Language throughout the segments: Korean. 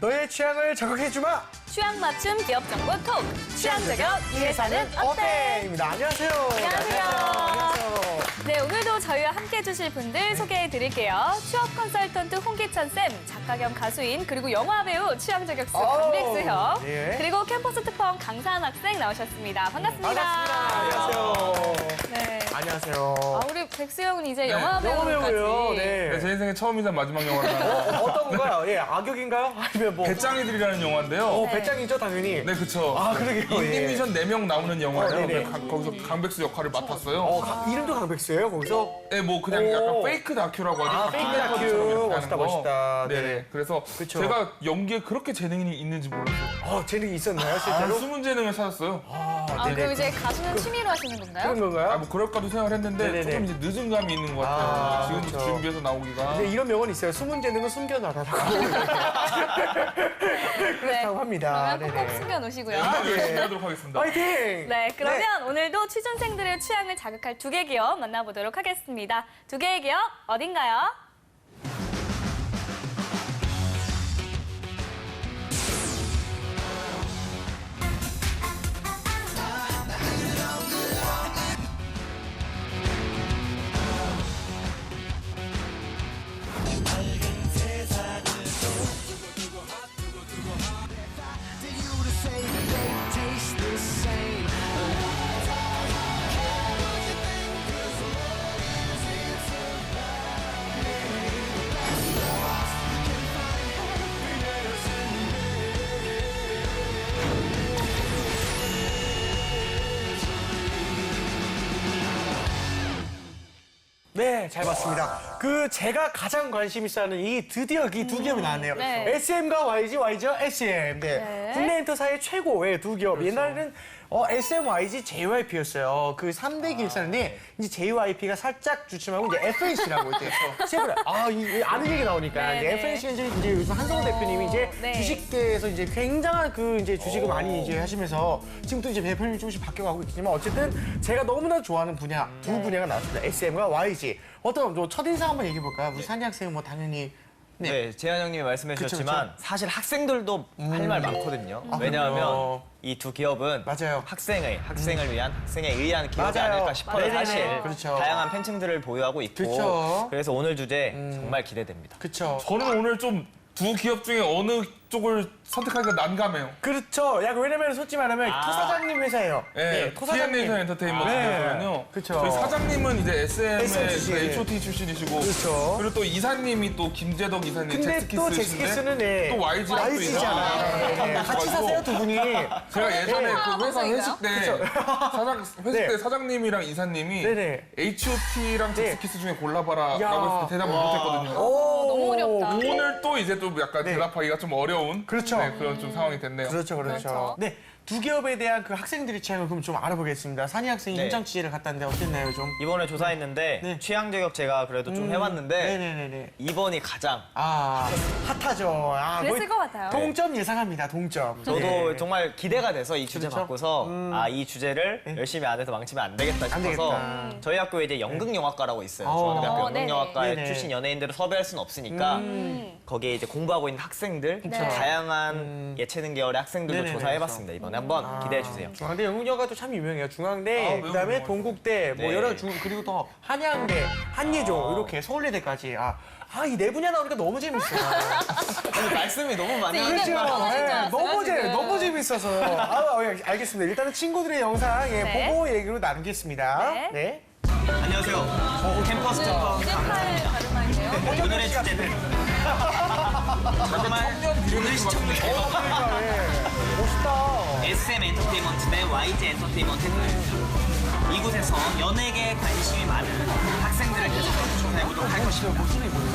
너의 취향을 자극해주마. 취향 맞춤 기업 정보 톡. 취향 저격 이 회사는 어때? 입니다. 안녕하세요. 안녕하세요. 안녕하세요. 네, 오늘도 저희와 함께 해주실 분들 소개해 드릴게요. 취업 컨설턴트 홍기천 쌤, 작가 겸 가수인 그리고 영화 배우 취향 저격수 강백수 형, 예. 그리고 캠퍼스 특파원 강사한 학생 나오셨습니다. 반갑습니다. 반갑습니다. 안녕하세요. 네. 안녕하세요. 아, 우리 백수 형은 이제 영화 배우까지. 영화 배우요. 네, 네. 제 인생의 처음이자 마지막 영화가 어떤 건가요? 예, 악역인가요? 아니면 뭐? 배짱이들이라는 영화인데요. 배짱이죠, 당연히. 네, 그쵸. 아, 그러게요. 예. 인디미션 4명 나오는 영화예요. 네네. 거기서 강백수 역할을 맡았어요. 이름도 강백수예요, 거기서? 네, 뭐 그냥 오. 약간 페이크 다큐라고 하죠. 아, 페이크 다큐. 다큐처럼 이렇게 하는 멋있다, 거. 멋있다. 네네. 네네. 그래서 그쵸. 제가 연기에 그렇게 재능이 있는지 몰랐어요. 재능이 있었나요, 실제로? 숨은 재능을 찾았어요. 아, 그럼 이제 가수는 취미로 하시는 건가요? 그런 건가요? 뭐 그럴까도 생각을 했는데 네네네. 조금 이제 늦은 감이 있는 것 같아요. 지금부터 그쵸. 준비해서 나오기가. 근데 이런 명언이 있어요. 숨은 재능은 숨겨놔라라고. 그렇다고 합니다. 그러면 꼭 숨겨놓으시고요. 네, 하도록 하겠습니다. 화이팅! 네, 그러면 오늘도 취준생들의 취향을 자극할 두 개 기업 만나보도록 하겠습니다. 두 개의 기업 어딘가요? 네, 잘 봤습니다. 제가 가장 관심 있어 하는 드디어 이 두 기업이 나왔네요. 네. SM과 YG, YG와 SM. 네. 네. 국내 엔터사의 최고의 두 기업. 옛날에는 SM, YG, JYP였어요. 그 3대 기획사인데, 이제 JYP가 살짝 주춤하고, 이제 FNC라고 이제 세분을. 아는 얘기 나오니까. 네, 이제 네. FNC가 이제 요즘 한성호 대표님이 이제 네. 주식계에서 이제 굉장한 이제 주식을 많이 이제 하시면서, 지금 또 이제 대표님이 조금씩 바뀌어가고 있지만, 어쨌든 제가 너무나 좋아하는 분야, 두 분야가 나왔습니다. SM과 YG. 어떤 첫인상 한번 얘기해볼까요? 우리 산이 학생은 뭐 당연히. 네, 재한 형님이 말씀해 주셨지만 사실 학생들도 할 말 많거든요. 왜냐하면 그럼요. 이 두 기업은 맞아요. 학생을 위한, 학생에 의한 기업이 맞아요. 아닐까 싶어요. 네네네. 사실 그렇죠. 다양한 팬층들을 보유하고 있고 그쵸. 그래서 오늘 주제 정말 기대됩니다. 그쵸. 저는 오늘 좀 두 기업 중에 어느 쪽을 선택하기가 난감해요. 그렇죠. 왜냐면 솔직히 말하면 토사장님 회사예요. 네, TN에이션 엔터테인먼트에서는요. 그쵸. 저희 사장님은 이제 SM SM의 출신. H.O.T 출신이시고, 그렇죠. 그리고 또 이사님이 또 김재덕 이사님, 근데 또 잭스키스는 또 YG랑 또 YG잖아요. 같이 사세요, 두 분이. 제가 예전에 아, 그 회사 방송인가요? 회식 때 회식 네. 때 사장님이랑 이사님이 네네. H.O.T랑 네. 잭스키스 중에 골라봐라라고 야. 했을 때 대답을 못했거든요. 너무 어렵다. 오늘 또 이제 또 약간 네. 대답하기가 좀 어려운 그렇죠. 그런 좀 상황이 됐네요. 그렇죠. 그렇죠. 네. 두 기업에 대한 학생들의 취향을 그럼 좀 알아보겠습니다. 산이 학생이 네. 현장 취재를 갔다는데 어땠나요, 좀? 이번에 조사했는데 네. 취향 저격 제가 그래도 좀 해봤는데 네네네네. 2번이 가장 핫하죠. 그랬을 거의 것 같아요. 동점 예상합니다, 동점. 저도 네. 정말 기대가 돼서 이 주제 그렇죠? 바꿔서 이 주제를 열심히 안 해서 망치면 안 되겠다 안 싶어서 되겠다. 저희 학교에 이제 연극영화과라고 있어요. 어. 중앙대학교 네네. 연극영화과에 네네. 출신 연예인들을 섭외할 수는 없으니까 거기에 이제 공부하고 있는 학생들, 다양한 예체능 계열의 학생들도 네네네. 조사해봤습니다. 이번에 한번 기대해 주세요. 중앙대 영국여가도 참 유명해요. 중앙대, 매우 그다음에 유명하죠. 동국대, 뭐 네. 여러 그리고 또 한양대, 한예종 이렇게 서울예대까지. 이 네 분야 나오니까 너무 재밌어요. 아니, 말씀이 너무 많아요. 이게 그렇죠. 방송인 줄 알았어요, 너무 지금. 재밌어서. 알겠습니다. 일단은 친구들의 영상 네. 보고 얘기로 나누겠습니다. 네. 네. 안녕하세요. 캠퍼스 특파원 찐팔 발음인데요. 오늘의 주제는 정말 오늘 시청률 멋있다. SM 엔터테인먼트 대 YG 엔터테인먼트입니다. 이곳에서 연예계에 관심이 많은 학생들을 계속해서 조사해보도록 할 것입니다.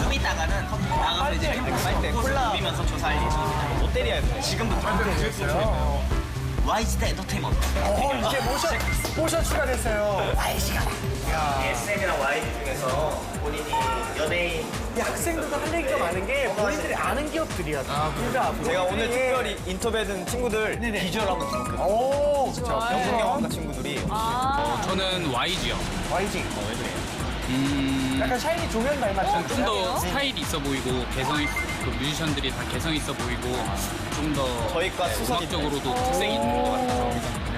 좀 이따가는 나가서 이제 빨대, 콜라. 누비면서 조사할 예정입니다. 롯데리아였어요. 지금부터 YG 대 엔터테인먼트. 이제 모션 추가됐어요. SM이랑 YG 중에서 본인이 연예인 이 학생들도 할 얘기가 많은 게 본인들이 아는 기업들이야. 그러니까 제가 오늘 본인들이 특별히 인터뷰해둔 친구들 네네. 비주얼 한번 들어볼게요. 오, 그렇죠. 연극영화과 친구들이 저는 YG요. YG. 음, 약간 샤이니 조면 닮았죠. 좀 더 스타일이 있어 보이고 그 뮤지션들이 다 개성 있어 보이고 좀 더 저희과 수석이 음악적으로도 특색이 있는 것 같아서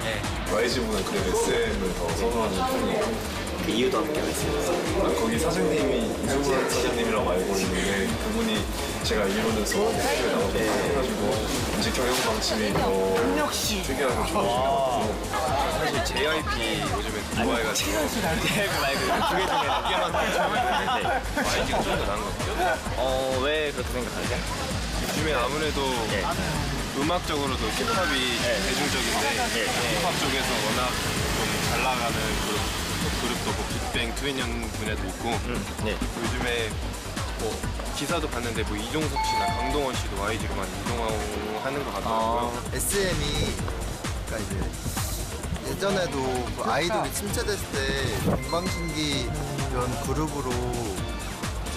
네. YG보다 그래도 SM을 더 선호하는 편이에요. 그 이유도 함께 말씀해주세요. 거기 사장님이 이종원 사장님이라고 알고 있는데 그분이 제가 알기로는 서울대학교에 나오고 해가지고 음식 경영 방침이 더 역시. 특이하고 좋아서 사실 JYP 요즘에 좋아해가지고 말고 두개 중에 몇 개만 더 YG가 좀 더 나은 것 같아요. 왜 그렇게 생각하세요? 요즘에 아무래도 음악적으로도 힙합이 대중적인데 힙합 쪽에서 워낙 좀 잘 나가는 그룹도 뭐 빅뱅, 트윈년 분야도 있고 네. 요즘에 뭐 기사도 봤는데 뭐 이종석 씨나 강동원 씨도 YG로 많이 이동하는 것 같더라고요. SM이 그러니까 이제 예전에도 그 아이돌이 침체됐을 때 동방신기 이런 그룹으로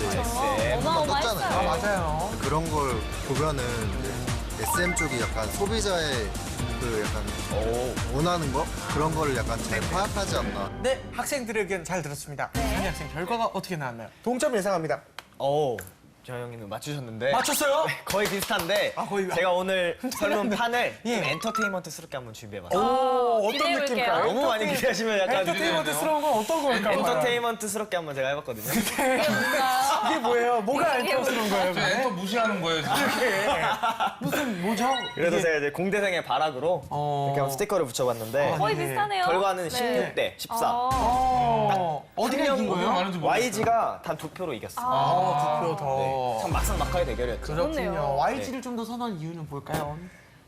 이제 한번 떴잖아요. 맞아요. 그런 걸 보면은 이제 SM 쪽이 약간 소비자의 그 약간 원하는 거 그런 거를 약간 잘 파악하지 않나. 네, 학생들의 의견 잘 들었습니다. 한희 학생 결과가 어떻게 나왔나요? 동점 예상합니다. 저 형님은 맞추셨는데 맞췄어요? 거의 비슷한데 거의. 제가 오늘 설문판을 예. 좀 엔터테인먼트스럽게 한번 준비해봤어요. 어떤 기대해볼게요. 느낌일까요? 너무 많이 기대하시면 약간 엔터테인먼트스러운 건 어떤 걸까요? 엔터테인먼트스럽게 한번 제가 해봤거든요. 이게 뭐예요? 뭐가 엔터스러운 거예요? 저 엔터 무시하는 거예요, 지금. 뭐죠? 그래서 이게- 제가 이제 공대생의 바락으로 이렇게 한번 스티커를 붙여봤는데 거의 네. 비슷하네요. 결과는 네. 16대 14. 어디가 이긴 뭐가 거예요? 많은지 모르겠어요. YG가 단 2표로 이겼어요. 2표 더. 참 막상막하의 대결이었죠. 그렇군요. 그렇네요. YG를 좀 더 선호한 이유는 뭘까요?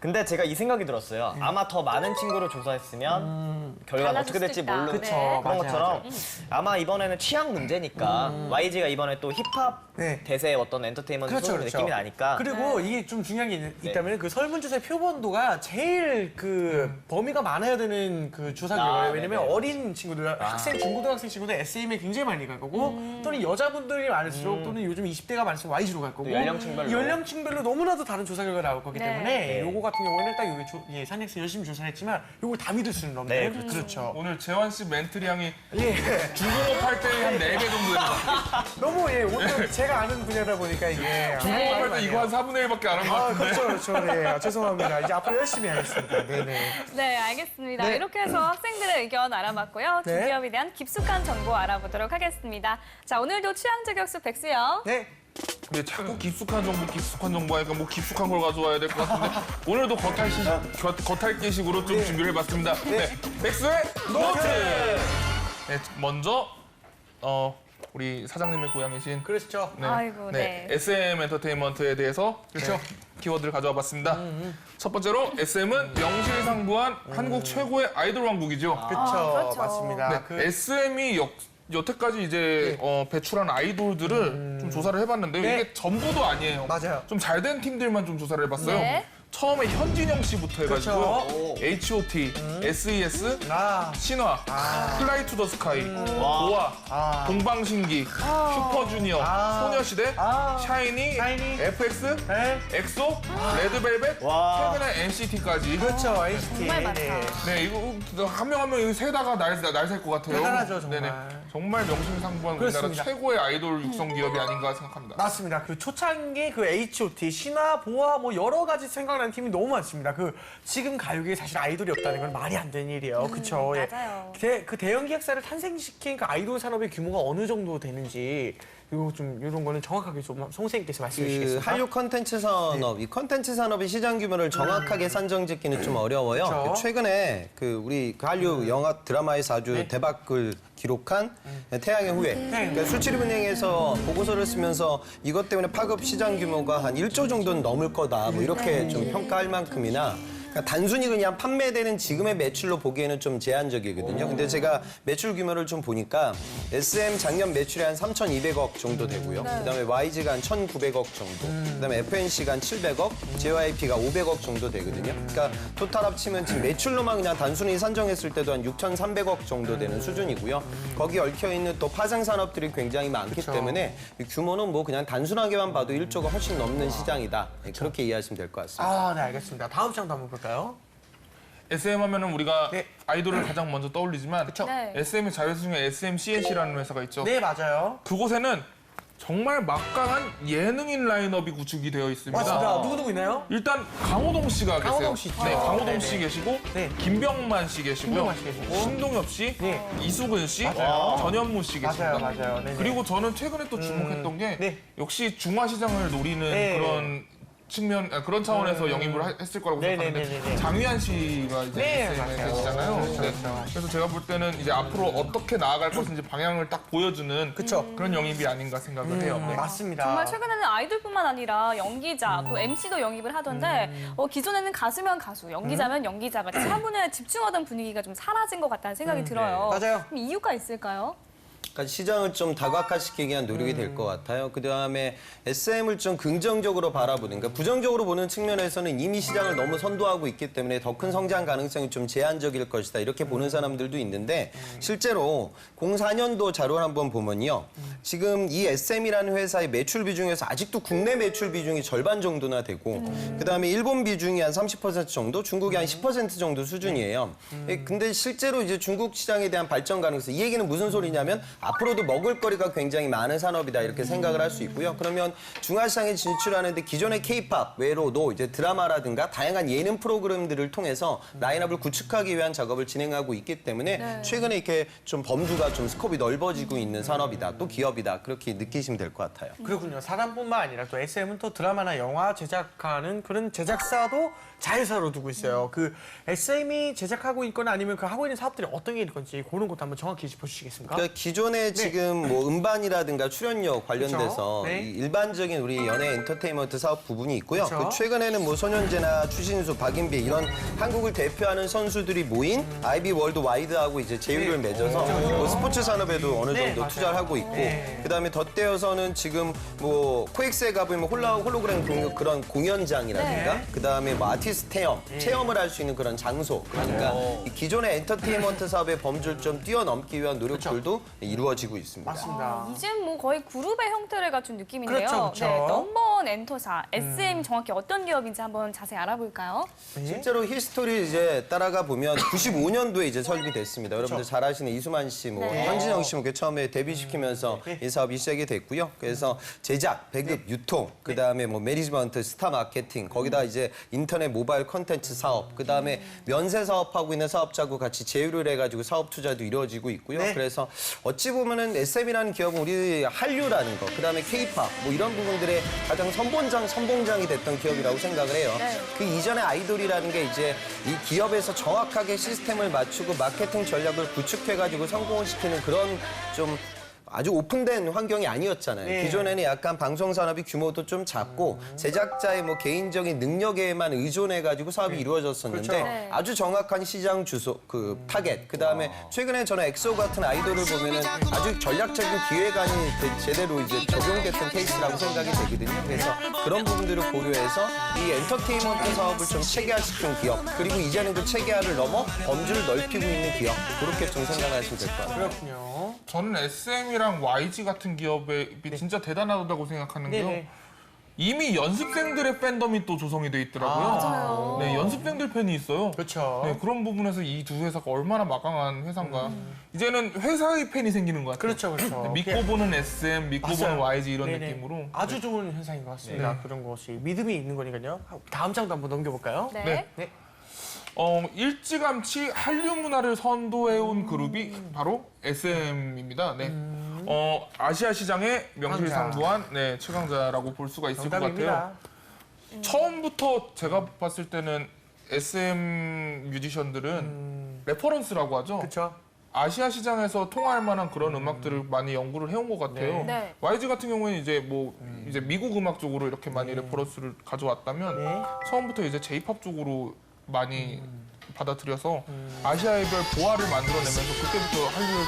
근데 제가 이 생각이 들었어요. 아마 더 많은 친구를 조사했으면 결과가 달라질 어떻게 될지 수도 있다. 모르는 그쵸. 그런 맞아요, 것처럼 아마 이번에는 취향 문제니까 YG가 이번에 또 힙합 네. 대세의 어떤 엔터테인먼트 그렇죠, 그렇죠, 느낌이 나니까 그리고 이게 좀 중요한 게 있다면 그 설문조사의 표본도가 제일 그 범위가 많아야 되는 그 조사 결과예요. 왜냐면 네네. 어린 친구들, 학생, 중고등학생 친구들 SM에 굉장히 많이 갈 거고 또는 여자분들이 많을수록 또는 요즘 20대가 많을수록 YG로 갈 거고 연령층별로. 연령층별로 너무나도 다른 조사 결과가 나올 거기 네. 때문에 네. 요거 같은 경우에는 딱 여기 산학생 열심히 조사를 했지만 요걸 다 믿을 수는 없네요. 네, 그렇죠. 오늘 재환 씨 멘트량이 예. 중공업 할 때 한 4배 정도 되는 것 같아요. 너무 오늘 제가 아는 분야다 보니까 이게 중공업 할 때 이거 한 4분의 1밖에 안 한 것 같은데. 그렇죠. 네. 죄송합니다. 이제 앞으로 열심히 하겠습니다. 네네. 네, 알겠습니다. 네. 이렇게 해서 학생들의 의견 알아봤고요. 두 네. 기업에 대한 깊숙한 정보 알아보도록 하겠습니다. 자, 오늘도 취향 저격수 백수영. 네. 근데 자꾸 깊숙한 정보 하니까 뭐 깊숙한 걸 가져와야 될 것 같은데 오늘도 겉핥기식으로 좀 준비를 해봤습니다. 네. 백수의 노트! 네, 먼저 우리 사장님의 고향이신 그렇죠. 네. 아이고, 네. SM 엔터테인먼트에 대해서 그렇죠. 키워드를 가져와 봤습니다. 첫 번째로 SM은 명실상부한 한국 최고의 아이돌 왕국이죠. 그렇죠. 그렇죠. 맞습니다. 네, 그 SM이 여태까지 이제 배출한 아이돌들을 좀 조사를 해봤는데요. 네. 이게 전부도 아니에요. 맞아요. 좀 잘 된 팀들만 좀 조사를 해봤어요. 네. 처음에 현진영 씨부터 해가지고 그렇죠. H.O.T, S.E.S, 아. 신화, 플라이 투 더 스카이, 보아, 동방신기, 슈퍼주니어, 소녀시대, 샤이니, FX, 네. 엑소, 레드벨벳, 최근에 NCT까지. 그렇죠. NCT. 정말 많다. 네, 이거 한 명 한 명 세다가 날셀 것 같아요. 대단하죠, 정말. 네네. 정말 명실상부한 그렇습니다. 우리나라 최고의 아이돌 육성 기업이 아닌가 생각합니다. 맞습니다. 그 초창기 그 H.O.T, 신화, 보아 뭐 여러 가지 생각나는 팀이 너무 많습니다. 그 지금 가요계에 사실 아이돌이 없다는 건 말이 안 되는 일이에요. 그렇죠. 맞아요. 그 대형 기획사를 탄생시킨 그 아이돌 산업의 규모가 어느 정도 되는지 이거 좀 이런 거는 정확하게 좀 송생님께서 말씀해 그 주시겠습니까? 한류 컨텐츠 산업, 이 컨텐츠 산업의 시장 규모를 정확하게 산정짓기는 좀 어려워요. 그렇죠. 그 최근에 우리 한류 영화 드라마에서 아주 대박을 기록한 태양의 후예. 그러니까 수출입은행에서 보고서를 쓰면서 이것 때문에 파급 시장 규모가 한 1조 정도는 넘을 거다. 뭐 이렇게 좀 평가할 만큼이나. 그러니까 단순히 그냥 판매되는 지금의 매출로 보기에는 좀 제한적이거든요. 근데 제가 매출 규모를 좀 보니까 SM 작년 매출이 한 3,200억 정도 되고요. 그다음에 YG가 한 1,900억 정도. 그다음에 FNC가 한 700억, JYP가 500억 정도 되거든요. 그러니까 토탈 합치면 지금 매출로만 그냥 단순히 산정했을 때도 한 6,300억 정도 되는 수준이고요. 거기 얽혀 있는 또 파생 산업들이 굉장히 많기 때문에 이 규모는 뭐 그냥 단순하게만 봐도 1조가 훨씬 넘는 시장이다. 그렇게 이해하시면 될 것 같습니다. 네, 알겠습니다. 다음 장도 한번 볼까요? SM 하면은 우리가 네. 아이돌을 가장 먼저 떠올리지만 네. SM의 자회사 중에 SMCNC라는 회사가 있죠. 네, 맞아요. 그곳에는 정말 막강한 예능인 라인업이 구축이 되어 있습니다. 맞습니다. 누구 있나요? 일단 강호동 씨가 계세요. 강호동 씨 있죠. 네, 강호동 네네. 씨 계시고 네. 김병만 씨 계시고요. 김병만 씨 계시고. 신동엽 씨, 네. 이수근 씨, 맞아요. 전현무 씨 계십니다. 맞아요. 네네. 그리고 저는 최근에 또 주목했던 게 네. 역시 중화 시장을 노리는 네. 그런 측면, 그런 차원에서 영입을 했을 거라고 네네네네네. 생각하는데 장유한 씨가 이제 네, SM에 맞아요. 계시잖아요. 그렇죠, 네. 그렇죠. 그래서 제가 볼 때는 이제 앞으로 어떻게 나아갈 것인지 방향을 딱 보여주는 그런 영입이 아닌가 생각을 해요. 네. 맞습니다. 정말 최근에는 아이돌뿐만 아니라 연기자, 또 MC도 영입을 하던데 기존에는 가수면 가수, 연기자면 연기자 같이 한 분야에 집중하던 분위기가 좀 사라진 것 같다는 생각이 들어요. 맞아요. 그럼 이유가 있을까요? 그러니까 시장을 좀 다각화시키기 위한 노력이 될 것 같아요. 그다음에 SM을 좀 긍정적으로 바라보는, 그러니까 부정적으로 보는 측면에서는 이미 시장을 너무 선도하고 있기 때문에 더 큰 성장 가능성이 좀 제한적일 것이다. 이렇게 보는 사람들도 있는데 실제로 04년도 자료를 한번 보면요. 지금 이 SM이라는 회사의 매출 비중에서 아직도 국내 매출 비중이 절반 정도나 되고 그다음에 일본 비중이 한 30% 정도, 중국이 한 10% 정도 수준이에요. 근데 실제로 이제 중국 시장에 대한 발전 가능성, 이 얘기는 무슨 소리냐면 앞으로도 먹을거리가 굉장히 많은 산업이다 이렇게 생각을 할 수 있고요. 그러면 중화시장에 진출하는데 기존의 K-팝 외로도 이제 드라마라든가 다양한 예능 프로그램들을 통해서 라인업을 구축하기 위한 작업을 진행하고 있기 때문에 최근에 이렇게 좀 범주가 좀 스코프이 넓어지고 있는 산업이다, 또 기업이다 그렇게 느끼시면 될 것 같아요. 그렇군요. 사람뿐만 아니라 또 SM은 또 드라마나 영화 제작하는 그런 제작사도 자회사로 두고 있어요. 그 SM이 제작하고 있거나 아니면 그 하고 있는 사업들이 어떤 게 있는 건지 그런 것도 한번 정확히 짚어주시겠습니까? 그러니까 기존에 지금 뭐 음반이라든가 출연료 관련돼서 그렇죠. 네. 이 일반적인 우리 연예 엔터테인먼트 사업 부분이 있고요. 그렇죠. 그 최근에는 뭐 손현재나 추신수, 박인비 이런 한국을 대표하는 선수들이 모인 아이비 월드 와이드하고 이제 제휴를 맺어서 뭐 스포츠 산업에도 어느 정도 맞아요. 투자를 하고 있고 네. 그다음에 덧대어서는 지금 뭐 코엑스에 가보면 홀로그램 그런 공연장이라든가 그다음에 뭐 아티스트 체험을 할 수 있는 그런 장소, 그러니까 이 기존의 엔터테인먼트 사업의 범주를 좀 뛰어넘기 위한 노력들도 이루어지고 있습니다. 맞습니다. 이젠 뭐 거의 그룹의 형태를 갖춘 느낌인데요. 그렇죠, 그렇죠. 네, 넘버원 엔터사, SM 정확히 어떤 기업인지 한번 자세히 알아볼까요? 실제로 히스토리 이제 따라가 보면 95년도에 이제 설립이 됐습니다. 여러분들 잘 아시는 이수만 씨, 뭐 네. 현진영 씨 뭐 처음에 데뷔시키면서 이 사업이 시작이 됐고요. 그래서 제작, 배급, 유통, 그다음에 뭐 매니지먼트, 스타 마케팅, 거기다 이제 인터넷 모바일 콘텐츠 사업, 그다음에 면세 사업하고 있는 사업자하고 같이 제휴를 해가지고 사업 투자도 이루어지고 있고요. 네. 그래서 어찌 보면은 SM이라는 기업은 우리 한류라는 거, 그다음에 K-팝 뭐 이런 부분들의 가장 선봉장이 됐던 기업이라고 생각을 해요. 네. 그 이전에 아이돌이라는 게 이제 이 기업에서 정확하게 시스템을 맞추고 마케팅 전략을 구축해가지고 성공을 시키는 그런 좀 아주 오픈된 환경이 아니었잖아요. 네. 기존에는 약간 방송 산업이 규모도 좀 작고 제작자의 뭐 개인적인 능력에만 의존해가지고 사업이 이루어졌었는데 그렇죠. 네. 아주 정확한 시장 주소, 그 타겟, 그다음에 최근에 저는 엑소 같은 아이돌을 보면은 아주 전략적인 기획안이 제대로 이제 적용됐던 케이스라고 생각이 되거든요. 그래서 그런 부분들을 고려해서 이 엔터테인먼트 사업을 좀 체계화시킨 기업, 그리고 이제는 그 체계화를 넘어 범주를 넓히고 있는 기업, 그렇게 좀 생각하시면 될 것 같아요. 그렇군요. 저는 SM이랑 YG 같은 기업이 진짜 대단하다고 생각하는 게요. 네네. 이미 연습생들의 팬덤이 또 조성이 돼 있더라고요. 맞아요. 네, 연습생들 팬이 있어요. 그렇죠. 네, 그런 부분에서 이 두 회사가 얼마나 막강한 회사인가. 이제는 회사의 팬이 생기는 것 같아요. 그렇죠, 그렇죠. 네, 믿고 보는 SM, 믿고 맞아요. 보는 YG 이런 네네. 느낌으로. 아주 좋은 현상인 것 같습니다. 그런 것이 믿음이 있는 거니까요. 다음 장도 한번 넘겨볼까요? 네. 네. 네. 일찌감치 한류 문화를 선도해온 그룹이 바로 SM입니다. 네. 아시아 시장의 명실상부한 네, 최강자라고 볼 수가 있을 것 같아요. 정답입니다. 처음부터 제가 봤을 때는 SM 뮤지션들은 레퍼런스라고 하죠. 그렇죠. 아시아 시장에서 통할 만한 그런 음악들을 많이 연구를 해온 것 같아요. 네. YG 같은 경우에는 이제 미국 음악 쪽으로 이렇게 많이 레퍼런스를 가져왔다면 네. 처음부터 이제 J-팝 쪽으로 많이 받아들여서 아시아의 별 보아를 만들어내면서 그때부터 한류를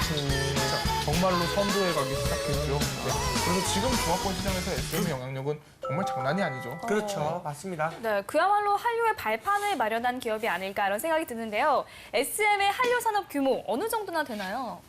정말로 선도해가기 시작했죠. 네. 그래서 지금 중화권 시장에서 SM의 영향력은 정말 장난이 아니죠. 그렇죠. 맞습니다. 네, 그야말로 한류의 발판을 마련한 기업이 아닐까 이런 생각이 드는데요. SM의 한류 산업 규모 어느 정도나 되나요?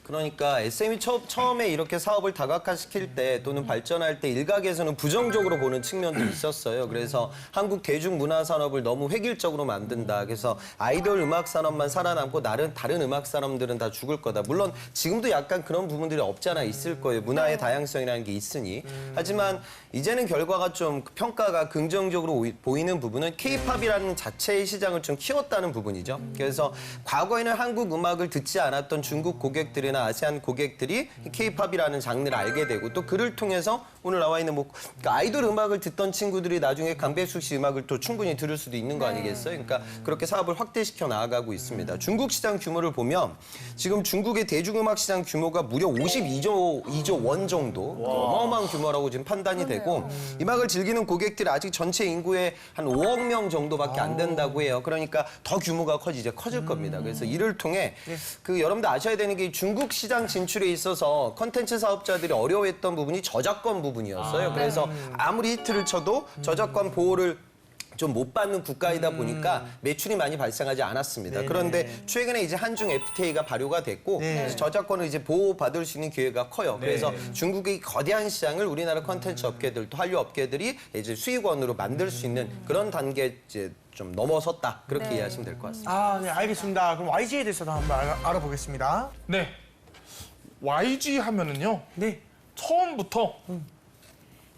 그러니까 SM이 처음에 이렇게 사업을 다각화시킬 때 또는 발전할 때 일각에서는 부정적으로 보는 측면도 있었어요. 그래서 한국 대중문화산업을 너무 획일적으로 만든다. 그래서 아이돌 음악 산업만 살아남고 다른 음악 산업들은 다 죽을 거다. 물론 지금도 약간 그런 부분들이 없지 않아 있을 거예요. 문화의 다양성이라는 게 있으니. 하지만 이제는 결과가 좀 평가가 긍정적으로 보이는 부분은 K-팝이라는 자체의 시장을 좀 키웠다는 부분이죠. 그래서 과거에는 한국 음악을 듣지 않았던 중국 고객들이나 아시안 고객들이 K-팝이라는 장르를 알게 되고 또 그를 통해서 오늘 나와 있는 그러니까 아이돌 음악을 듣던 친구들이 나중에 강백숙 씨 음악을 또 충분히 들을 수도 있는 거 아니겠어요? 그러니까 그렇게 사업을 확대시켜 나아가고 있습니다. 중국 시장 규모를 보면 지금 중국의 대중음악 시장 규모가 무려 52조 원 정도 어마어마한 규모라고 지금 판단이 되고 음악을 즐기는 고객들이 아직 전체 인구의 한 5억 명 정도밖에 안 된다고 해요. 그러니까 더 규모가 커질 겁니다. 그래서 이를 통해 여러분들 아셔야 되는 게 중국 시장 진출에 있어서 컨텐츠 사업자들이 어려워했던 부분이 저작권 부분이었어요. 그래서 아무리 히트를 쳐도 저작권 보호를 좀 못 받는 국가이다 보니까 매출이 많이 발생하지 않았습니다. 그런데 최근에 이제 한중 FTA가 발효가 됐고 그래서 저작권을 이제 보호받을 수 있는 기회가 커요. 그래서 중국의 거대한 시장을 우리나라 컨텐츠 업계들 또 한류 업계들이 이제 수익원으로 만들 수 있는 그런 단계 이제 좀 넘어섰다. 그렇게 이해하시면 될 것 같습니다. 아, 네, 알겠습니다. 그럼 YG에 대해서도 한번 알아보겠습니다. 네. YG 하면은요. 네. 처음부터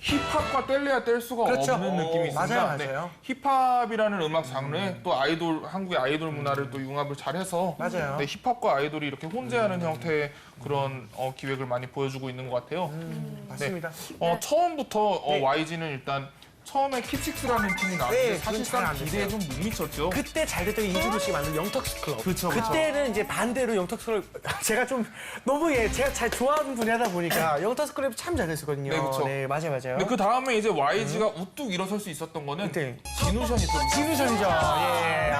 힙합과 뗄래야 뗄 수가 그렇죠. 없는 느낌이 있습니다. 맞아요. 네. 힙합이라는 음악 장르에 또 한국의 아이돌 문화를 또 융합을 잘해서 맞아요. 네, 힙합과 아이돌이 이렇게 혼재하는 형태의 그런 기획을 많이 보여주고 있는 것 같아요. 맞습니다. 처음부터 YG는 일단 처음에 키식스라는 팀이 나왔을 때 네, 사실상 그건 잘안 기대에 좀 못 미쳤죠. 그때 잘 됐던 게 이준호 씨가 만든 영턱스 클럽. 그쵸. 그때는 이제 반대로 영턱스 클럽 제가 좀 너무 제가 잘 좋아하는 분야다 보니까 영턱스 클럽이 참 잘됐었거든요. 네, 그쵸. 네, 맞아요. 근데 그 다음에 이제 YG가 우뚝 일어설 수 있었던 거는 네. 진우션이 또 진우션이죠. 예.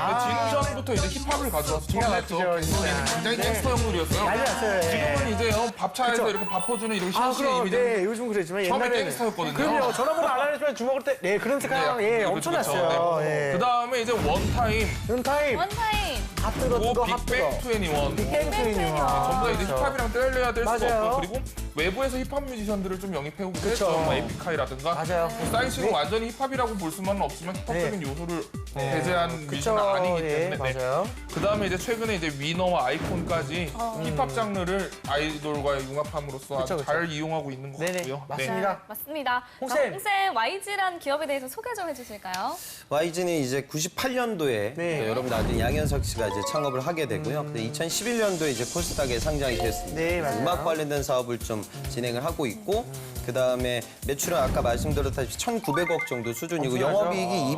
진우션부터 이제 힙합을 가져와서 처음 했죠. 맞죠, 진짜. 굉장히 네. 갱스터 형들이었어요. 난리 났어요. 예. 지금은 이제 밥차에서 그쵸. 이렇게 밥 퍼주는 이렇게 아, 신시의 그럼, 이미지. 네, 요즘 그랬지만 처음에 옛날에는 갱스터였거든요. 그럼요. 전화번호 안 알려주면 주먹을 때, 네, 그런 색깔, 예, 엄청 났어요. 예. 그 다음에 이제 원타임, 윤타임, 원타임. 핫뜨거, 뜨거, 핫뜨거. 빅뱅 21. 빅뱅 트윈이와. 전부 다 이제 힙합이랑 뗄래야 뗄 수가 맞아요. 없고 그리고 외부에서 힙합 뮤지션들을 좀 영입해오고 그쵸. 했죠. 뭐 에픽하이라든가. 맞아요. 사이시로 완전히 힙합이라고 볼 수만은 없지만 힙합적인 요소를 배제한 그쵸. 뮤지션은 아니기 예, 때문에. 맞아요. 그 다음에 이제 최근에 이제 위너와 아이콘까지 힙합 장르를 아이돌과 융합함으로써 아주 그쵸. 잘 이용하고 있는 것 네네, 같고요. 맞습니다. 맞습니다. 홍쌤. 홍쌤, YG라는 기업에 대해서 소개 좀 해주실까요? YG는 이제 98년도에 네. 여러분 아들 양현석 씨가 이제 창업을 하게 되고요. 근데 2011년도에 이제 코스닥에 상장이 됐습니다. 네, 맞아요. 음악 관련된 사업을 좀 진행을 하고 있고 그다음에 매출은 아까 말씀드렸다시피 1,900억 정도 수준이고 엄청나죠? 영업이익이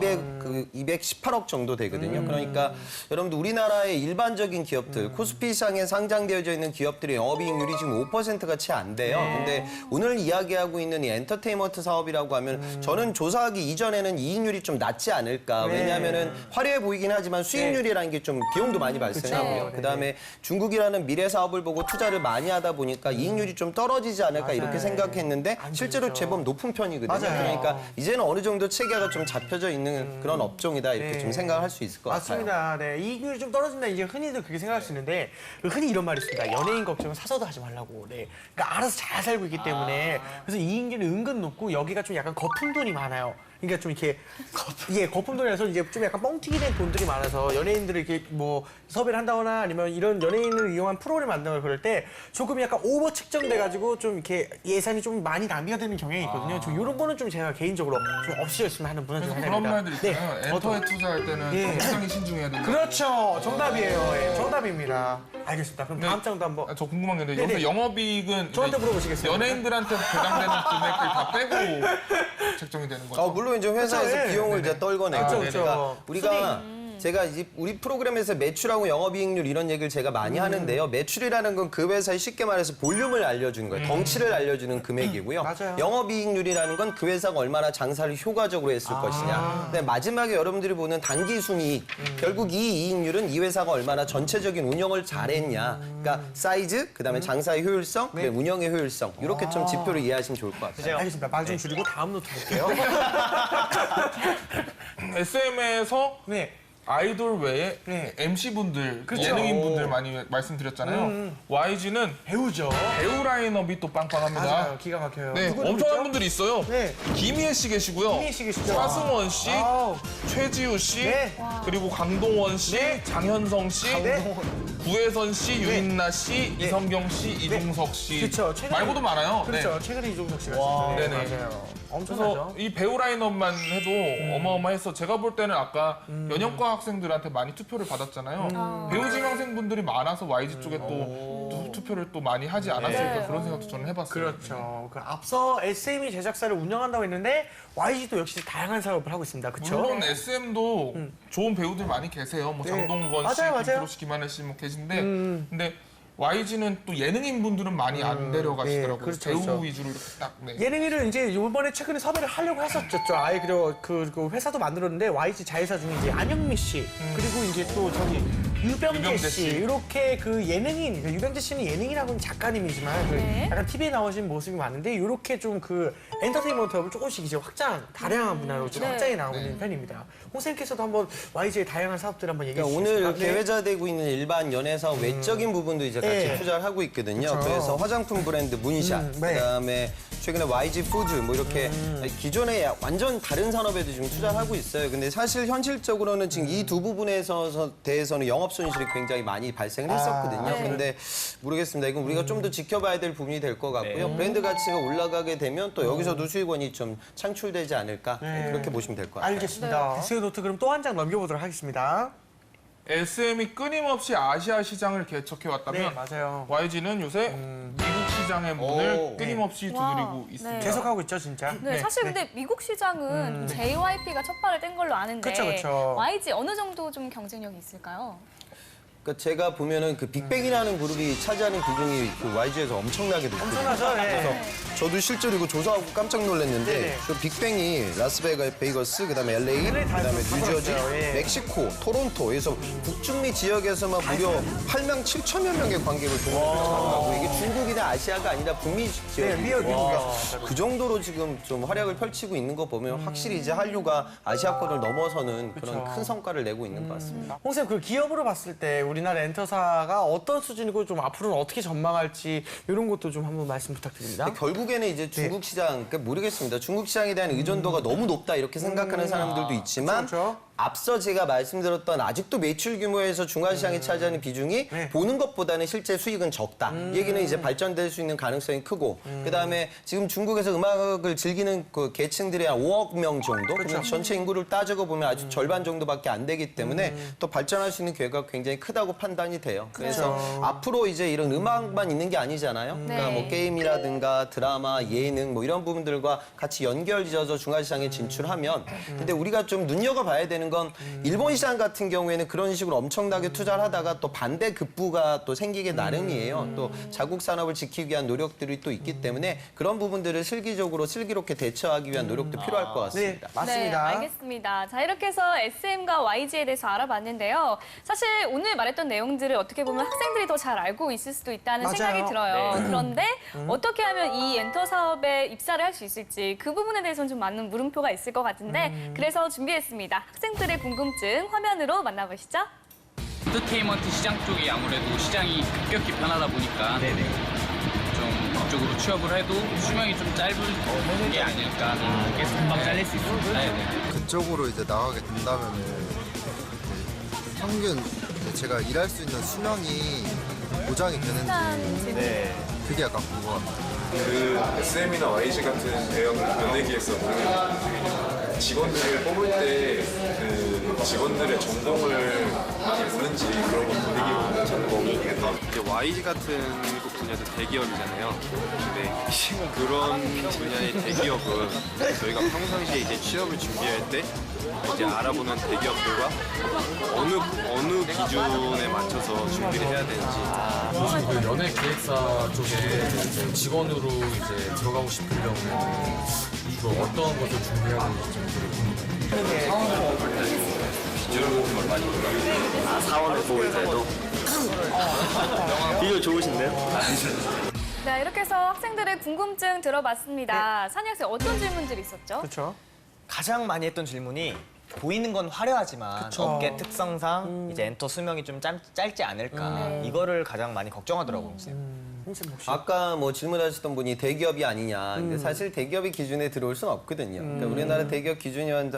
218억 정도 되거든요. 그러니까 여러분들 우리나라의 일반적인 기업들 코스피 시장에 상장되어져 있는 기업들의 영업이익률이 지금 5%가 채 안 돼요. 근데 오늘 이야기하고 있는 이 엔터테인먼트 사업이라고 하면 저는 조사하기 이전에는 이익률이 좀 낮지 않을까. 왜냐하면은 화려해 보이긴 하지만 수익률이라는 게 좀 비용도 많이 발생하고요. 그쵸. 그다음에 중국이라는 미래 사업을 보고 투자를 많이 하다 보니까 이익률이 좀 떨어지지 않을까 이렇게 생각했는데 실제로 제법 높은 편이거든요. 맞아요. 그러니까 이제는 어느 정도 체계가 좀 잡혀져 있는 그런 업종이다 이렇게 좀 생각을 할 수 있을 것 같아요. 맞습니다. 네, 이익률이 좀 떨어진다 이제 흔히들 그렇게 생각할 수 있는데 흔히 이런 말이 있습니다. 연예인 걱정은 사서도 하지 말라고. 네, 그러니까 알아서 잘 살고 있기 때문에 그래서 이익률이 은근 높고 여기가 좀 약간 거품 돈이 많아요. 그러니까 좀 이렇게 거품 돈이라서 이제 좀 약간 뻥튀기 된 돈들이 많아서 연예인들을 이렇게 뭐 섭외를 한다거나 아니면 이런 연예인을 이용한 프로그램 만든다거나 그럴 때 조금 약간 오버 측정돼 가지고 좀 이렇게 예산이 좀 많이 낭비가 되는 경향이 있거든요. 좀 이런 거는 좀 제가 개인적으로 좀 없으셨으면 하는 문화 중 그런 하나입니다. 말들 있잖아요. 엔터에 투자할 때는 예. 굉장히 신중해야 된다. 그렇죠. 정답이에요. 예, 정답입니다. 알겠습니다. 그럼 다음 장도 한번. 저 궁금한 게 있는데 네네. 여기서 영업이익은 저한테 이제 물어보시겠어요? 연예인들한테 배당되는 금액을 다 빼고 책정이 되는 거죠. 물론 이제 회사에서 그쵸, 예. 비용을 이제 떨궈내고 그쵸, 그러니까 그쵸. 우리가 제가 이제 우리 프로그램에서 매출하고 영업이익률 이런 얘기를 제가 많이 하는데요. 매출이라는 건 그 회사의 쉽게 말해서 볼륨을 알려주는 거예요. 덩치를 알려주는 금액이고요. 맞아요. 영업이익률이라는 건 그 회사가 얼마나 장사를 효과적으로 했을 것이냐. 근데 마지막에 여러분들이 보는 단기 순이익. 결국 이 이익률은 이 회사가 얼마나 전체적인 운영을 잘했냐. 그러니까 사이즈, 그다음에 장사의 효율성, 그다음에 운영의 효율성. 이렇게 좀 지표를 이해하시면 좋을 것 같아요. 알겠습니다. 말 좀 줄이고 다음 노트 볼게요. SM에서 네. 아이돌 외에 네. MC분들, 그렇죠. 예능인분들 많이 말씀드렸잖아요. YG는 배우죠. 배우 라인업이 또 빵빵합니다. 맞아요. 기가 막혀요. 네, 누구 엄청난 있죠? 분들이 있어요. 네. 김희애 씨 계시고요. 김희애 씨 계시죠. 차승원 씨, 아우. 최지우 씨, 네. 그리고 강동원 씨, 네. 장현성 씨, 네. 구혜선 씨, 유인나 씨, 네. 이성경 씨, 이종석 씨. 그렇죠. 최근에- 말고도 많아요. 그렇죠. 네. 최근에 이종석 씨가 와. 있었죠. 네네. 맞아요. 그래서 엄청나죠. 이 배우 라인업만 해도 어마어마해서 제가 볼 때는 아까 연영과 학생들한테 많이 투표를 받았잖아요. 배우 지망생분들이 많아서 YG 쪽에 또 투표를 또 많이 하지 않았을까 네. 그런 생각도 저는 해봤어요. 그렇죠. 그 앞서 SM이 제작사를 운영한다고 했는데 YG도 역시 다양한 사업을 하고 있습니다. 그렇죠? 물론 SM도 좋은 배우들 많이 계세요. 뭐 네. 장동건 씨, 맞아요, 맞아요. 김프로 씨, 김하늘 씨 뭐 계신데 근데 YG는 또 예능인 분들은 많이 안 데려가시더라고요. 네, 그렇죠, 배우 그렇죠. 위주로 이렇게 딱. 네. 예능인을 이제 이번에 최근에 섭외를 하려고 했었죠. 아예 그 회사도 만들었는데 YG 자회사 중에 이제 안영미 씨 그리고 이제 또 저기 유병재 유병재 씨 씨. 이렇게 그 예능인 유병재 씨는 예능이라고는 작가님이지만 그 네. 약간 TV에 나오신 모습이 많은데 이렇게 좀 그 엔터테인먼트업을 조금씩 이제 다양한 분야로 좀 네. 확장해 나오는 편입니다. 홍쌤께서도 한번 YG의 다양한 사업들 한번 얘기해 그러니까 주시겠습니까? 오늘 이렇게 회자되고 있는 일반 연예사 외적인 부분도 이제 같이 네. 투자를 하고 있거든요. 그쵸. 그래서 화장품 브랜드 문샷, 네. 그다음에 최근에 YG 푸드 뭐 이렇게 기존에 완전 다른 산업에도 지금 투자를 하고 있어요. 근데 사실 현실적으로는 지금 이 두 부분에 대해서는 영업 손실이 굉장히 많이 발생을 했었거든요. 네. 근데 모르겠습니다. 이건 우리가 좀 더 지켜봐야 될 부분이 될 것 같고요. 브랜드 가치가 올라가게 되면 또 여기서도 수익원이 좀 창출되지 않을까 그렇게 보시면 될 것 같아요. 알겠습니다. 데스크 노트 그럼 또 한 장 넘겨보도록 하겠습니다. SM이 끊임없이 아시아 시장을 개척해 네, 왔다면 맞아요. YG는 요새 미국 시장의 문을 끊임없이 와. 두드리고 네. 있습니다. 계속하고 있죠, 진짜. 네, 사실 근데 미국 시장은 JYP가 첫 발을 뗀 걸로 아는데 그쵸, 그쵸. YG 어느 정도 좀 경쟁력이 있을까요? 그러니까 제가 보면은 그 빅뱅이라는 그룹이 차지하는 비중이 그 YG에서 엄청나게 높거든요. 엄청나죠, 네. 그래서 저도 실제로 이거 조사하고 깜짝 놀랐는데 네네. 저 빅뱅이 라스베이거스, 그다음에 LA, LA 다 그다음에 뉴저지, 들어갔어요, 예. 멕시코, 토론토에서 북중미 지역에서만 무려 8만 7천여 명의 관객을 동원하고 이게 중국이나 아시아가 아니라 북미 지역이에요. 네, 미국이요. 그 정도로 지금 좀 활약을 펼치고 있는 거 보면 확실히 이제 한류가 아시아권을 넘어서는 그런 큰 성과를 내고 있는 것 같습니다. 홍쌤, 그 기업으로 봤을 때 우리나라 엔터사가 어떤 수준이고 좀 앞으로는 어떻게 전망할지 이런 것도 좀 한번 말씀 부탁드립니다. 근데 결국에는 이제 중국 시장, 그러니까 모르겠습니다. 중국 시장에 대한 의존도가 너무 높다 이렇게 생각하는 사람들도 있지만 그렇죠. 앞서 제가 말씀드렸던 아직도 매출 규모에서 중화시장이 차지하는 비중이 네. 보는 것보다는 실제 수익은 적다. 얘기는 이제 발전될 수 있는 가능성이 크고 그다음에 지금 중국에서 음악을 즐기는 그 계층들이 한 5억 명 정도. 그렇죠. 전체 인구를 따지고 보면 아주 절반 정도밖에 안 되기 때문에 또 발전할 수 있는 기회가 굉장히 크다고 판단이 돼요. 그래서 앞으로 이제 이런 음악만 있는 게 아니잖아요. 그러니까 뭐 게임이라든가 드라마, 예능 뭐 이런 부분들과 같이 연결지어서 중화시장에 진출하면 근데 우리가 좀 눈여겨봐야 되는 건 일본 시장 같은 경우에는 그런 식으로 엄청나게 투자를 하다가 또 반대 급부가 또 생기게 나름이에요. 또 자국 산업을 지키기 위한 노력들이 또 있기 때문에 그런 부분들을 슬기롭게 대처하기 위한 노력도 필요할 것 네, 같습니다. 맞습니다. 네, 알겠습니다. 자, 이렇게 해서 SM과 YG에 대해서 알아봤는데요. 사실 오늘 말했던 내용들을 어떻게 보면 학생들이 더 잘 알고 있을 수도 있다는 맞아요. 생각이 들어요. 그런데 어떻게 하면 이 엔터 사업에 입사를 할 수 있을지 그 부분에 대해서는 좀 많은 물음표가 있을 것 같은데 그래서 준비했습니다. 학생들의 궁금증 화면으로 만나보시죠. 엔터테인먼트 시장 쪽이 아무래도 시장이 급격히 변하다 보니까 좀 그쪽으로 취업을 해도 수명이 좀 짧은 게 아닐까. 계속 금방 잘릴 수 있습니다. 네. 그쪽으로 이제 나가게 된다면은 이제 평균 이제 제가 일할 수 있는 수명이 보장이 되는지 그게 약간 궁금합니다. 그 SM이나 YG 같은 대형 연예기에서는 직원들을 뽑을 때 그 직원들의 전공을 많이 보는지 그런 거 분위기 찾고 이제 YG 같은 분야도 대기업이잖아요. 근데 그런 분야의 대기업은 저희가 평상시에 이제 취업을 준비할 때 이제 알아보는 대기업들과 어느 기준에 맞춰서 준비를 해야 되는지 혹시 그 연예 기획사 쪽에 이제 직원으로 이제 들어가고 싶으려면 그 어떤 것을 준비해야 되는지 좀 되게 궁금해요. 사원을 보일 때도 비주얼 좋으신데요? 네, 이렇게 해서 학생들의 궁금증 들어봤습니다. 산희 학생 어떤 질문들이 있었죠? 그렇죠. 가장 많이 했던 질문이 보이는 건 화려하지만 그쵸. 업계 특성상 이제 엔터 수명이 좀 짧지 않을까 이거를 가장 많이 걱정하더라고요. 선생님 혹시 아까 뭐 질문하셨던 분이 대기업이 아니냐. 근데 사실 대기업이 기준에 들어올 수는 없거든요. 그러니까 우리나라 대기업 기준이 한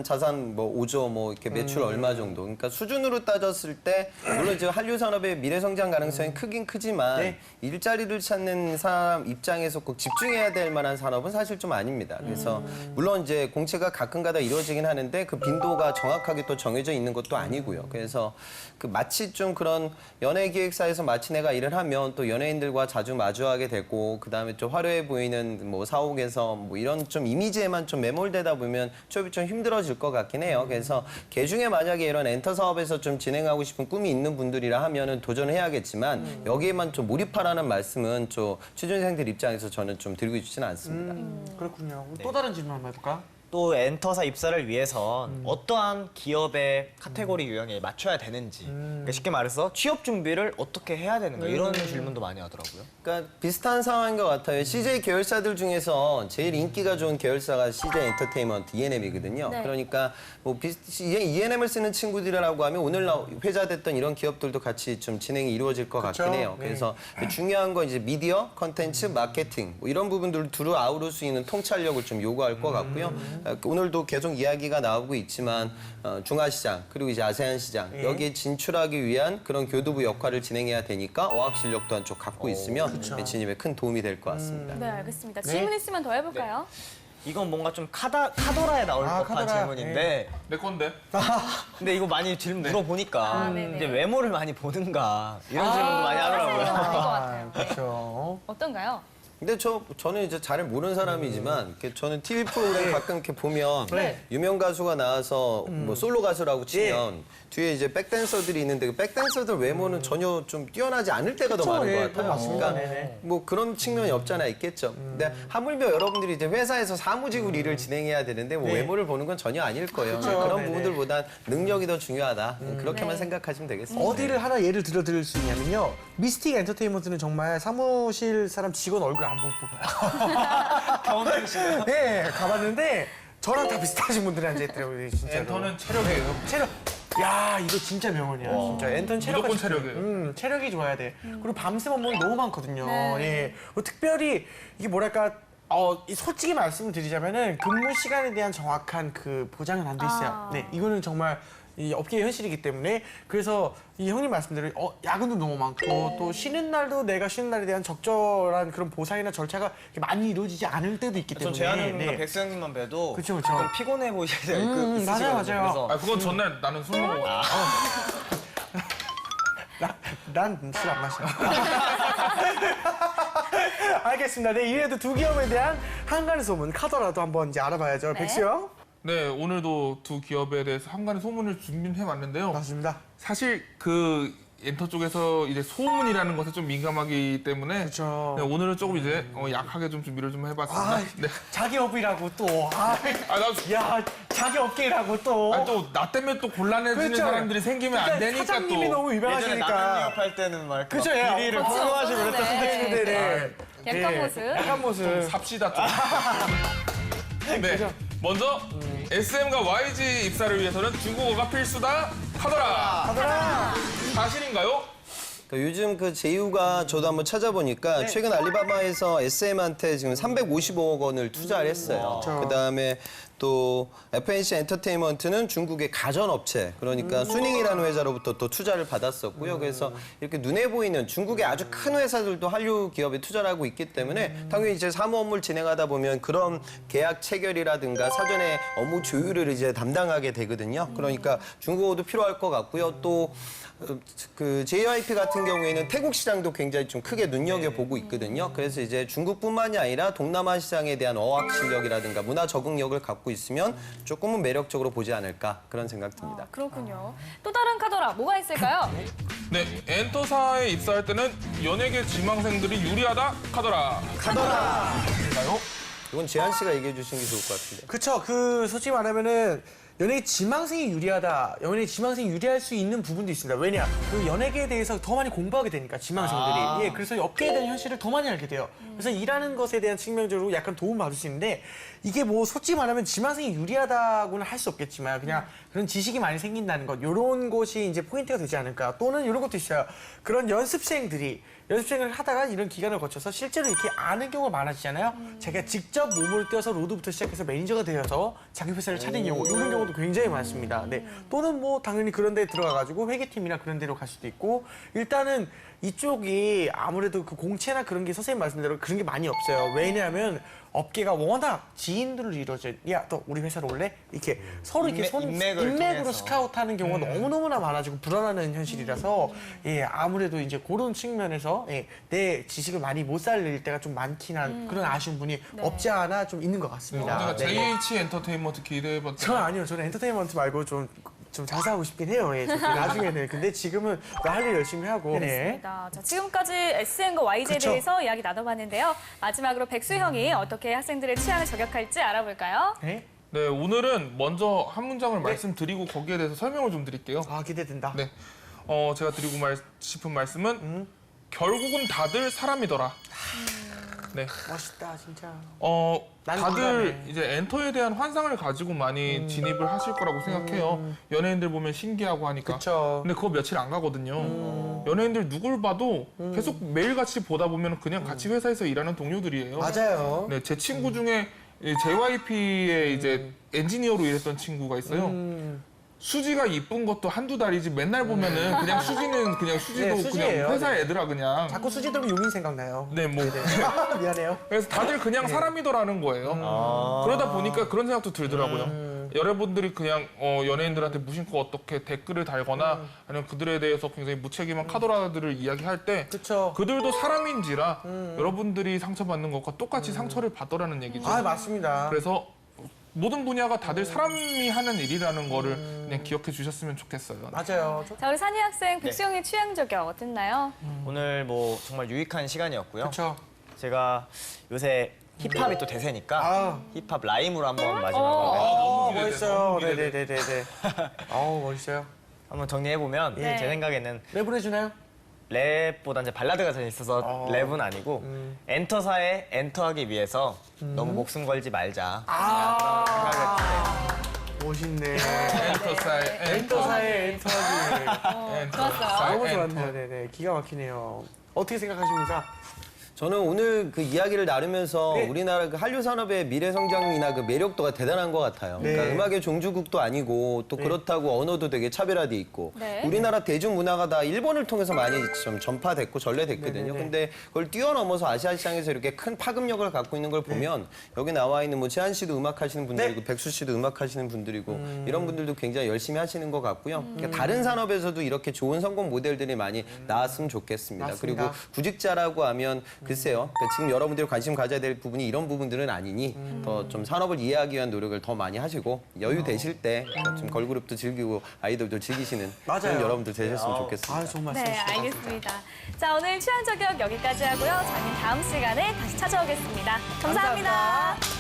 자산 뭐 5조 뭐 이렇게 매출 얼마 정도. 그러니까 수준으로 따졌을 때 물론 지금 한류 산업의 미래 성장 가능성이 크긴 크지만 네. 일자리를 찾는 사람 입장에서 꼭 집중해야 될 만한 산업은 사실 좀 아닙니다. 그래서 물론 이제 공채가 가끔가다 이루어지긴 하는데 그 빈도가 정확하게 또 정해져 있는 것도 아니고요. 그래서 그 마치 좀 그런 연예기획사에서 마치 내가 일을 하면 또 연예인들과 자주 마주하게 되고 그다음에 좀 화려해 보이는 뭐 사옥에서 뭐 이런 좀 이미지에만 좀 매몰되다 보면 취업이 좀 힘들어질 것 같긴 해요. 그래서 개중에 만약에 이런 엔터 사업에서 좀 진행하고 싶은 꿈이 있는 분들이라 하면은 도전해야겠지만 여기에만 좀 몰입하라는 말씀은 좀 취준생들 입장에서 저는 좀 드리고 싶지는 않습니다. 그렇군요. 또 다른 질문 한번 해볼까? 또 엔터사 입사를 위해선 어떠한 기업의 카테고리 유형에 맞춰야 되는지 그러니까 쉽게 말해서 취업 준비를 어떻게 해야 되는가 이런 질문도 많이 하더라고요. 그러니까 비슷한 상황인 것 같아요. CJ 계열사들 중에서 제일 인기가 좋은 계열사가 CJ 엔터테인먼트 ENM이거든요. 네. 그러니까 뭐 ENM을 쓰는 친구들이라고 하면 오늘 회자됐던 이런 기업들도 같이 좀 진행이 이루어질 것 같긴 해요. 네. 그래서 중요한 건 이제 미디어, 컨텐츠, 마케팅 뭐 이런 부분들을 두루 아우를 수 있는 통찰력을 좀 요구할 것 같고요. 오늘도 계속 이야기가 나오고 있지만 중화시장 그리고 이제 아세안 시장 여기에 진출하기 위한 그런 교두부 역할을 진행해야 되니까 어학 실력도 한쪽 갖고 있으면 진입에 큰 도움이 될 것 같습니다. 네, 알겠습니다. 질문 있으면 더 해볼까요? 이건 뭔가 좀 카더라에 나올 법한 카더라. 질문인데 내 건데. 근데 이거 많이 질문 물어보니까 네네. 이제 외모를 많이 보는가 이런 질문도 많이 사실 하더라고요. 아닐 것 같아요. 그렇죠. 어떤가요? 근데 저는 이제 잘 모르는 사람이지만 이렇게 저는 TV 프로그램 가끔 이렇게 보면 네. 유명 가수가 나와서 뭐 솔로 가수라고 치면 뒤에 이제 백댄서들이 있는데 그 백댄서들 외모는 전혀 좀 뛰어나지 않을 때가 더 많은 것 같아요. 맞습니다. 그러니까 네네. 뭐 그런 측면이 없잖아 있겠죠. 근데 하물며 여러분들이 이제 회사에서 사무직으로 일을 진행해야 되는데 뭐 외모를 보는 건 전혀 아닐 거예요. 그런 네네. 부분들보단 능력이 더 중요하다. 그렇게만 네. 생각하시면 되겠습니다. 어디를 하나 예를 들어드릴 수 있냐면요. 미스틱 엔터테인먼트는 정말 사무실 사람 직원 얼굴 안 보고 뽑아요. 경험해보시네요. 네, 가봤는데 저랑 다 비슷하신 분들이 앉아있더라고요, 진짜. 엔터는 체력이에요. 체력. 야, 이거 진짜 명언이야, 진짜. 엔터는 체력과 무조건 집중. 체력이에요. 체력이 좋아야 돼. 그리고 밤새 업무는 너무 많거든요. 네. 예. 특별히 이게 뭐랄까. 솔직히 말씀드리자면은 근무 시간에 대한 정확한 그 보장은 안 돼 있어요. 네, 이거는 정말 이 업계의 현실이기 때문에 그래서 이 형님 말씀대로 야근도 너무 많고 또 쉬는 날도 내가 쉬는 날에 대한 적절한 그런 보상이나 절차가 이렇게 많이 이루어지지 않을 때도 있기 전 때문에. 재환형님과 백수형님만 봬도 그쵸, 그쵸. 가끔 피곤해 보이실 때 있으시거든요. 맞아요, 맞아요. 그래서 아 그건 전날 나는 술 먹어. 난 술 안 마셔. 알겠습니다. 네, 이외에도 두 기업에 대한 한간의 소문 카더라도 한번 이제 알아봐야죠. 백수 형. 네 오늘도 두 기업에 대해서 한간의 소문을 준비해 왔는데요. 맞습니다. 사실 그 엔터 쪽에서 이제 소문이라는 것에 좀 민감하기 때문에 그렇죠. 네, 오늘은 조금 이제 약하게 좀 준비를 좀 해봤습니다. 네. 자기 업이라고 또. 야, 자기 업계라고 또. 또 나 때문에 또 곤란해지는 그렇죠. 사람들이 생기면 안 되니까 사장님이 또. 너무 예전에 유명하시니까. 라면 영업할 때는 막 그쵸, 예. 비리를 폭로하시고 그랬던 네네. 약간 모습. 약간 모습. 삽시다 좀. 네. 먼저 SM과 YG 입사를 위해서는 중국어가 필수다 하더라. 사실인가요? 그러니까 요즘 그 제휴가 저도 한번 찾아보니까 최근 알리바바에서 SM한테 지금 355억 원을 투자를 했어요. 그다음에 또 FNC 엔터테인먼트는 중국의 가전업체 그러니까 수닝이라는 회사로부터 또 투자를 받았었고요. 그래서 이렇게 눈에 보이는 중국의 아주 큰 회사들도 한류 기업에 투자를 하고 있기 때문에 당연히 이제 사무 업무를 진행하다 보면 그런 계약 체결이라든가 사전에 업무 조율을 이제 담당하게 되거든요. 그러니까 중국어도 필요할 것 같고요. 또 그 JYP 같은 경우에는 태국 시장도 굉장히 좀 크게 눈여겨보고 있거든요. 그래서 이제 중국뿐만이 아니라 동남아 시장에 대한 어학 실력이라든가 문화 적응력을 갖고 있으면 조금은 매력적으로 보지 않을까 그런 생각 듭니다. 그렇군요. 또 다른 카더라 뭐가 있을까요? 네, 엔터사에 입사할 때는 연예계 지망생들이 유리하다 하더라. 카더라. 이건 재한 씨가 얘기해 주신 게 좋을 것 같은데. 그쵸. 솔직히 말하면은 연예계 지망생이 유리하다. 연예계 지망생이 유리할 수 있는 부분도 있습니다. 왜냐? 그 연예계에 대해서 더 많이 공부하게 되니까 지망생들이. 예, 그래서 업계에 대한 현실을 더 많이 알게 돼요. 그래서 일하는 것에 대한 측면적으로 약간 도움 받을 수 있는데 이게 뭐 솔직히 말하면 지망생이 유리하다고는 할 수 없겠지만 그냥 그런 지식이 많이 생긴다는 것 이런 것이 이제 포인트가 되지 않을까. 또는 이런 것도 있어요. 그런 연습생을 하다가 이런 기간을 거쳐서 실제로 이렇게 아는 경우가 많아지잖아요. 자기가 직접 몸을 떼어서 로드부터 시작해서 매니저가 되어서 자기 회사를 차린 경우 이런 경우도 굉장히 많습니다. 네. 또는 뭐 당연히 그런 데 들어가가지고 회계팀이나 그런 데로 갈 수도 있고 일단은 이쪽이 아무래도 그 공채나 그런 게 선생님 말씀대로 그런 게 많이 없어요. 왜냐하면 업계가 워낙 지인들로 이루어져. 야, 너 우리 회사로 올래? 이렇게 서로 이렇게 인맥으로 통해서. 스카우트하는 경우가 너무너무나 많아지고 불안하는 현실이라서 예, 아무래도 이제 그런 측면에서 예, 내 지식을 많이 못 살릴 때가 좀 많긴 한 그런 아쉬운 분이 없지 않아 좀 있는 것 같습니다. 언제가 네. JH 엔터테인먼트 기대해봤죠. 저는 아니요. 저는 엔터테인먼트 말고 좀 장사하고 싶긴 해요. 예, 나중에는. 근데 지금은 할 일 열심히 하고. 그렇습니다. 자, 지금까지 SM과 YG에 그쵸. 대해서 이야기 나눠봤는데요. 마지막으로 백수 형이 어떻게 학생들의 취향을 저격할지 알아볼까요? 네. 네, 오늘은 먼저 한 문장을 말씀드리고 거기에 대해서 설명을 좀 드릴게요. 아, 기대된다. 네, 제가 드리고 싶은 말씀은 결국은 다들 사람이더라. 네. 멋있다, 진짜. 다들 공감해. 이제 엔터에 대한 환상을 가지고 많이 진입을 하실 거라고 생각해요. 연예인들 보면 신기하고 하니까. 그쵸. 근데 그거 며칠 안 가거든요. 연예인들 누굴 봐도 계속 매일같이 보다 보면 그냥 같이 회사에서 일하는 동료들이에요. 맞아요. 네, 제 친구 중에 JYP에 이제 엔지니어로 일했던 친구가 있어요. 수지가 이쁜 것도 한두 달이지 맨날 보면은 그냥 수지는 그냥 수지도 네, 수지예요. 그냥 회사 애들아 그냥. 자꾸 수지 들으면 용인 생각나요. 네, 뭐. 미안해요. 그래서 다들 그냥 사람이더라는 거예요. 그러다 보니까 그런 생각도 들더라고요. 여러분들이 그냥 연예인들한테 무심코 어떻게 댓글을 달거나 아니면 그들에 대해서 굉장히 무책임한 카더라들을 이야기할 때 그쵸. 그들도 사람인지라 여러분들이 상처받는 것과 똑같이 상처를 받더라는 얘기죠. 아, 맞습니다. 그래서 모든 분야가 다들 사람이 하는 일이라는 거를 그냥 기억해 주셨으면 좋겠어요. 맞아요. 자, 우리 산희 학생 백수 형의 취향 저격 어땠나요? 오늘 뭐 정말 유익한 시간이었고요. 그렇죠. 제가 요새 힙합이 또 대세니까 아. 힙합 라임으로 한번 마지막으로 멋있어요. 네네네네. 아우, 멋있어요. 한번 정리해보면 네. 제 생각에는 랩을 해주나요? 랩보다 이제 발라드가 더 있어서 랩은 아니고 엔터사에 엔터하기 위해서 너무 목숨 걸지 말자. 멋있네. 엔터사의 엔터사의 엔터하기. 좋았어요. 너무 좋았네요. 네네. 기가 막히네요. 어떻게 생각하십니까? 저는 오늘 그 이야기를 나누면서 네. 우리나라 그 한류 산업의 미래 성장이나 그 매력도가 대단한 것 같아요. 네. 그러니까 음악의 종주국도 아니고 또 그렇다고 언어도 되게 차별화돼 있고 네. 우리나라 대중문화가 다 일본을 통해서 많이 좀 전파됐고 전래됐거든요. 근데 그걸 뛰어넘어서 아시아 시장에서 이렇게 큰 파급력을 갖고 있는 걸 보면 여기 나와 있는 뭐 재한 씨도 음악하시는 분들이고 백수 씨도 음악하시는 분들이고 이런 분들도 굉장히 열심히 하시는 것 같고요. 그러니까 다른 산업에서도 이렇게 좋은 성공 모델들이 많이 나왔으면 좋겠습니다. 맞습니다. 그리고 구직자라고 하면 글쎄요. 그러니까 지금 여러분들이 관심 가져야 될 부분이 이런 부분들은 아니니 더 좀 산업을 이해하기 위한 노력을 더 많이 하시고 여유 되실 때 좀 걸그룹도 즐기고 아이돌도 즐기시는 그런 맞아요. 여러분들 되셨으면 좋겠습니다. 아, 좋은 말씀. 네, 알겠습니다. 자, 오늘 취향 저격 여기까지 하고요. 저는 다음 시간에 다시 찾아오겠습니다 감사합니다.